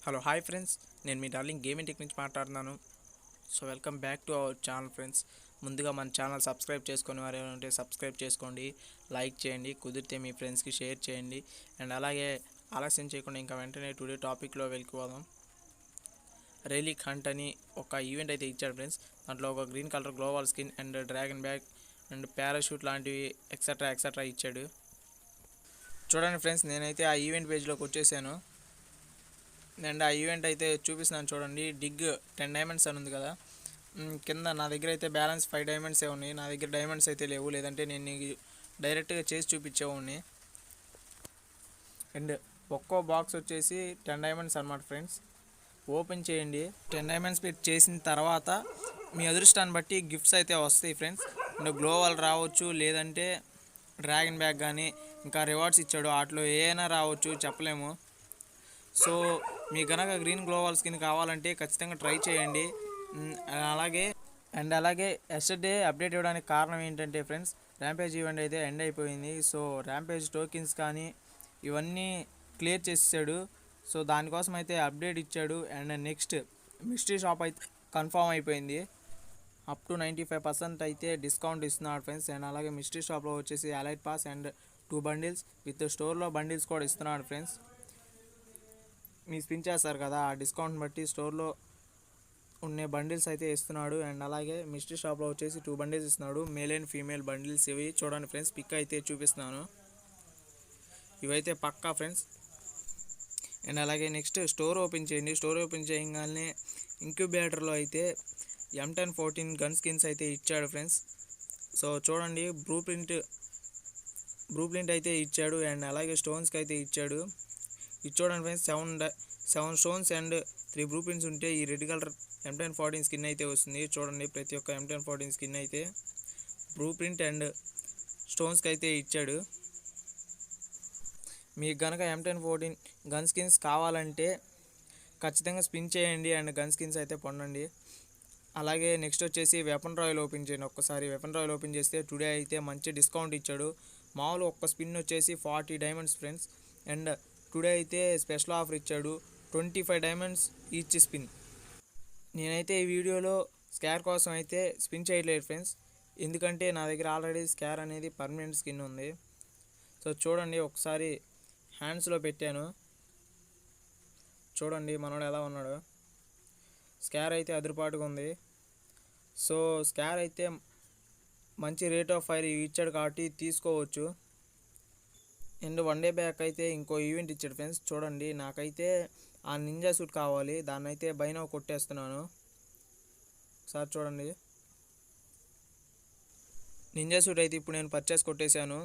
Hello hi friends, నేను మీ darling gaming tech నుంచి మాట్లాడుతున్నాను. So welcome back to our channel friends. ముందుగా మన ఛానల్ సబ్స్క్రైబ్ చేసుకుని వారు ఏమైనా ఉంటే సబ్స్క్రైబ్ చేసుకోండి, లైక్ చేయండి, కుదిరితే మీ ఫ్రెండ్స్కి షేర్ చేయండి. అండ్ అలాగే ఆలస్యం చేయకుండా ఇంకా వెంటనే టుడే టాపిక్లో వెళ్ళిపోదాం. రేలిక్ హంట్ అని ఒక ఈవెంట్ అయితే ఇచ్చాడు ఫ్రెండ్స్. దాంట్లో ఒక green colour గ్లోవల్ skin and dragon bag and parachute లాంటివి ఎక్సెట్రా ఇచ్చాడు. చూడండి ఫ్రెండ్స్, నేనైతే ఆ ఈవెంట్ పేజ్లోకి వచ్చేసాను. అండ్ ఆ ఈవెంట్ అయితే చూపిస్తున్నాను చూడండి. డిగ్ 10 డైమండ్స్ అని ఉంది కదా. కింద నా దగ్గర అయితే బ్యాలెన్స్ 5 డైమండ్సే ఉన్నాయి. నా దగ్గర డైమండ్స్ అయితే లేవు, లేదంటే నేను నీకు డైరెక్ట్గా చేసి చూపించేవాడిని. అండ్ ఒక్కో బాక్స్ వచ్చేసి 10 డైమండ్స్ అనమాట ఫ్రెండ్స్. ఓపెన్ చేయండి. 10 డైమండ్స్ పెట్టి చేసిన తర్వాత మీ అదృష్టాన్ని బట్టి గిఫ్ట్స్ అయితే వస్తాయి ఫ్రెండ్స్. అండ్ గ్లోవల్ రావచ్చు, లేదంటే డ్రాగన్ బ్యాగ్ కానీ ఇంకా రివార్డ్స్ ఇచ్చాడు, వాటిలో ఏమైనా రావచ్చు, చెప్పలేము. సో మీకు కనుక గ్రీన్ గ్లోవల్ స్కిన్ కావాలంటే ఖచ్చితంగా ట్రై చేయండి. అలాగే ఎస్టర్డే అప్డేట్ ఇవ్వడానికి కారణం ఏంటంటే ఫ్రెండ్స్, ర్యాంపేజ్ ఈవెంట్ అయితే ఎండ్ అయిపోయింది. సో ర్యాంపేజ్ టోకెన్స్ కానీ ఇవన్నీ క్లియర్ చేసేసాడు. సో దానికోసం అయితే అప్డేట్ ఇచ్చాడు. అండ్ నెక్స్ట్ మిస్టరీ షాప్ అయితే కన్ఫామ్ అయిపోయింది. అప్ టు 95% అయితే డిస్కౌంట్ ఇస్తున్నాడు ఫ్రెండ్స్. అండ్ అలాగే మిస్టరీ షాప్లో వచ్చేసి alight pass and 2 bundles with స్టోర్లో బండిల్స్ కూడా ఇస్తున్నాడు ఫ్రెండ్స్. మీ స్పిన్ చేస్తారు కదా, ఆ డిస్కౌంట్ బట్టి స్టోర్లో ఉండే బండిల్స్ అయితే ఇస్తున్నాడు. అండ్ అలాగే మిస్టరీ షాప్లో వచ్చేసి 2 బండిల్స్ ఇస్తున్నాడు, మేల్ అండ్ ఫీమేల్ బండిల్స్. ఇవి చూడండి ఫ్రెండ్స్, పిక్ అయితే చూపిస్తున్నాను. ఇవైతే పక్కా ఫ్రెండ్స్. అండ్ అలాగే నెక్స్ట్ స్టోర్ ఓపెన్ చేయండి. స్టోర్ ఓపెన్ చేయగానే ఇంక్యుబేటర్లో అయితే M1014 గన్ స్కిన్స్ అయితే ఇచ్చాడు ఫ్రెండ్స్. సో చూడండి, బ్లూ ప్రింట్ అయితే ఇచ్చాడు. అండ్ అలాగే స్టోన్స్కి అయితే ఇచ్చాడు. ఇది చూడండి friends, 7 stones and 3 blue prints ఉంటే ఈ రెడ్ కలర్ M1014 స్కిన్ అయితే వస్తుంది. చూడండి, ప్రతి ఒక్క M1014 స్కిన్ అయితే బ్లూ ప్రింట్ అండ్ స్టోన్స్కి అయితే ఇచ్చాడు. మీకు కనుక M1014 గన్ స్కిన్స్ కావాలంటే ఖచ్చితంగా స్పిన్ చేయండి అండ్ గన్ స్కిన్స్ అయితే పొందండి. అలాగే నెక్స్ట్ వచ్చేసి వెపన్ రాయల్ ఓపెన్ చేయండి. ఒక్కసారి వెపన్ రాయల్ ఓపెన్ చేస్తే టుడే అయితే మంచి డిస్కౌంట్ ఇచ్చాడు. మామూలు ఒక్క స్పిన్ వచ్చేసి 40 డైమండ్స్ ఫ్రెండ్స్. అండ్ టుడే అయితే స్పెషల్ ఆఫర్ ఇచ్చాడు, 25 డైమండ్స్ ఈచ్ స్పిన్. నేనైతే ఈ వీడియోలో స్కార్ కోసం అయితే స్పిన్ చేయట్లేదు ఫ్రెండ్స్, ఎందుకంటే నా దగ్గర ఆల్రెడీ స్కార్ అనేది పర్మనెంట్ స్కిన్ ఉంది. సో చూడండి, ఒకసారి హ్యాండ్స్లో పెట్టాను, చూడండి మనోడు ఎలా ఉన్నాడు. స్కార్ అయితే అదురుపాటుగా ఉంది. సో స్కార్ అయితే మంచి రేట్ ఆఫ్ ఫైర్ ఇచ్చాడు కాబట్టి తీసుకోవచ్చు. అండ్ 1 డే బ్యాక్ అయితే ఇంకో ఈవెంట్ ఇచ్చాడు ఫ్రెండ్స్. చూడండి, నాకైతే ఆ నింజా సూట్ కావాలి, దాన్ని అయితే బైనో కొట్టేస్తున్నాను. సార్ చూడండి, నింజా సూట్ అయితే ఇప్పుడు నేను పర్చేస్ కొట్టేశాను.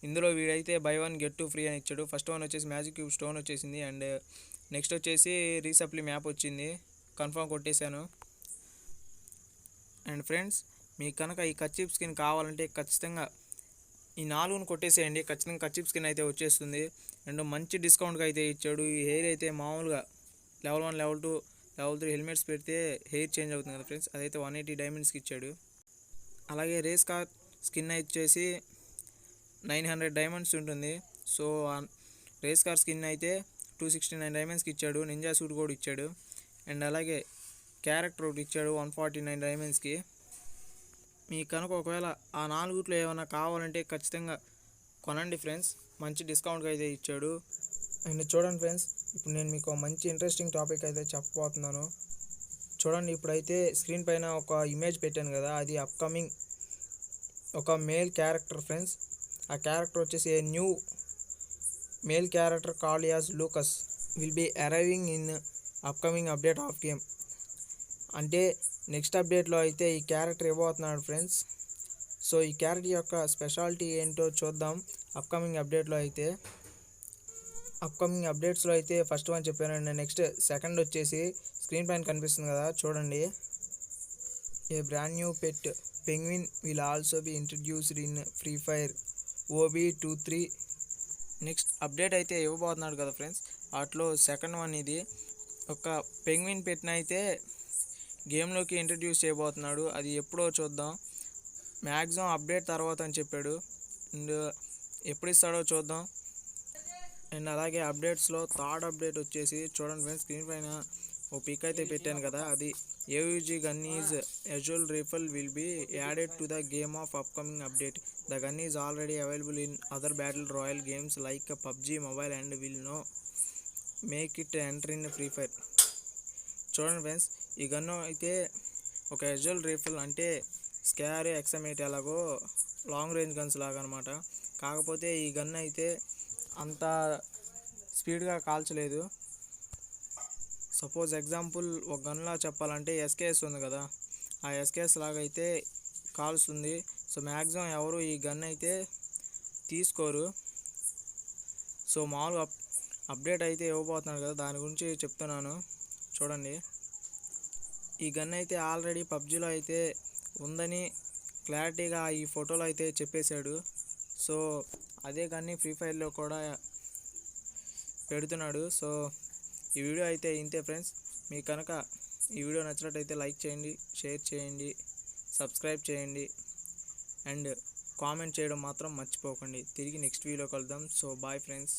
ఇందులో వీడైతే బై 1 గెట్ 2 ఫ్రీ అని ఇచ్చాడు. ఫస్ట్ వన్ వచ్చేసి మ్యాజిక్ క్యూబ్ స్టోన్ వచ్చేసింది. అండ్ నెక్స్ట్ వచ్చేసి రీసప్లీ మ్యాప్ వచ్చింది, కన్ఫర్మ్ కొట్టేశాను. అండ్ ఫ్రెండ్స్, మీకు కనుక ఈ కర్చీఫ్ స్కిన్ కావాలంటే ఖచ్చితంగా ఈ 4ను కొట్టేసేయండి, ఖచ్చితంగా కర్చీఫ్ స్కిన్ అయితే వచ్చేస్తుంది. అండ్ మంచి డిస్కౌంట్గా అయితే ఇచ్చాడు. ఈ హెయిర్ అయితే మామూలుగా లెవెల్ 1, లెవెల్ 2, లెవెల్ 3 హెల్మెట్స్ పెడితే హెయిర్ చేంజ్ అవుతుంది కదా ఫ్రెండ్స్, అదైతే 180 డైమండ్స్కి ఇచ్చాడు. అలాగే రేస్ కార్ స్కిన్ వచ్చేసి 900 డైమండ్స్ ఉంటుంది. సో రేస్ కార్ స్కిన్ అయితే 269 డైమండ్స్కి ఇచ్చాడు. నింజా సూట్ కూడా ఇచ్చాడు. అండ్ అలాగే క్యారెక్టర్ ఒకటి ఇచ్చాడు 149 డైమండ్స్కి. మీకు కనుక ఒకవేళ ఆ 4 ఏమైనా కావాలంటే ఖచ్చితంగా కొనండి ఫ్రెండ్స్, మంచి డిస్కౌంట్గా అయితే ఇచ్చాడు. అండ్ చూడండి ఫ్రెండ్స్, ఇప్పుడు నేను మీకు మంచి ఇంట్రెస్టింగ్ టాపిక్ అయితే చెప్పబోతున్నాను. చూడండి, ఇప్పుడైతే స్క్రీన్ పైన ఒక ఇమేజ్ పెట్టాను కదా, అది అప్కమింగ్ ఒక మేల్ క్యారెక్టర్ ఫ్రెండ్స్. ఆ క్యారెక్టర్ వచ్చేసి a new male character called as Lucas will be arriving in upcoming update of game. అంటే నెక్స్ట్ అప్డేట్లో అయితే ఈ క్యారెక్టర్ ఇవ్వబోతున్నాడు ఫ్రెండ్స్. సో ఈ క్యారెక్టర్ యొక్క స్పెషాలిటీ ఏంటో చూద్దాం అప్కమింగ్ అప్డేట్లో అయితే. అప్కమింగ్ అప్డేట్స్లో అయితే ఫస్ట్ వన్ చెప్పానండి. నెక్స్ట్ సెకండ్ వచ్చేసి స్క్రీన్ పైన కనిపిస్తుంది కదా, చూడండి. A brand new pet penguin will also be introduced in Free Fire OB23. Next update అయితే ఇవ్వబోతున్నాడు కదా ఫ్రెండ్స్, వాటిలో సెకండ్ వన్ ఇది. ఒక పెంగ్విన్ పెట్ని అయితే గేమ్లోకి ఇంట్రడ్యూస్ చేయబోతున్నాడు. అది ఎప్పుడో చూద్దాం, మ్యాక్సిమం అప్డేట్ తర్వాత అని చెప్పాడు. అండ్ ఎప్పుడు ఇస్తాడో చూద్దాం. అండ్ అలాగే అప్డేట్స్లో థర్డ్ అప్డేట్ వచ్చేసి చూడండి ఫ్రెండ్స్, స్క్రీన్ పైన ఓ పిక్ అయితే పెట్టాను కదా, అది AUG gun is usual rifle will be added to the game of upcoming update. The gun is already available in other battle royale games like PUBG mobile and will no make it enter in Free Fire. చూడండి friends, ఈ గన్ను అయితే ఒక ఎజువల్ rifle అంటే scar XM8 ఎలాగో long range guns లాగా అనమాట. కాకపోతే ఈ గన్ అయితే అంత స్పీడ్గా కాల్చలేదు. సపోజ్ ఎగ్జాంపుల్ ఒక గన్లా చెప్పాలంటే SKS ఉంది కదా, ఆ SKS లాగా అయితే కాల్స్తుంది. సో మ్యాక్సిమం ఎవరు ఈ గన్ అయితే తీసుకోరు. సో మామూలుగా అప్డేట్ అయితే ఇవ్వబోతున్నాను కదా, దాని గురించి చెప్తున్నాను చూడండి. ఈ గన్ అయితే ఆల్రెడీ పబ్జీలో అయితే ఉందని క్లారిటీగా ఈ ఫోటోలో అయితే చెప్పేశాడు. సో అదే గన్ని ఫ్రీ ఫైర్లో కూడా పెడుతున్నాడు. సో ఈ వీడియో అయితే ఇంతే ఫ్రెండ్స్. మీకు కనుక ఈ వీడియో నచ్చినట్టయితే లైక్ చేయండి, షేర్ చేయండి, సబ్స్క్రైబ్ చేయండి అండ్ కామెంట్ చేయడం మాత్రం మర్చిపోకండి. తిరిగి నెక్స్ట్ వీడియో కలుద్దాం. So bye friends.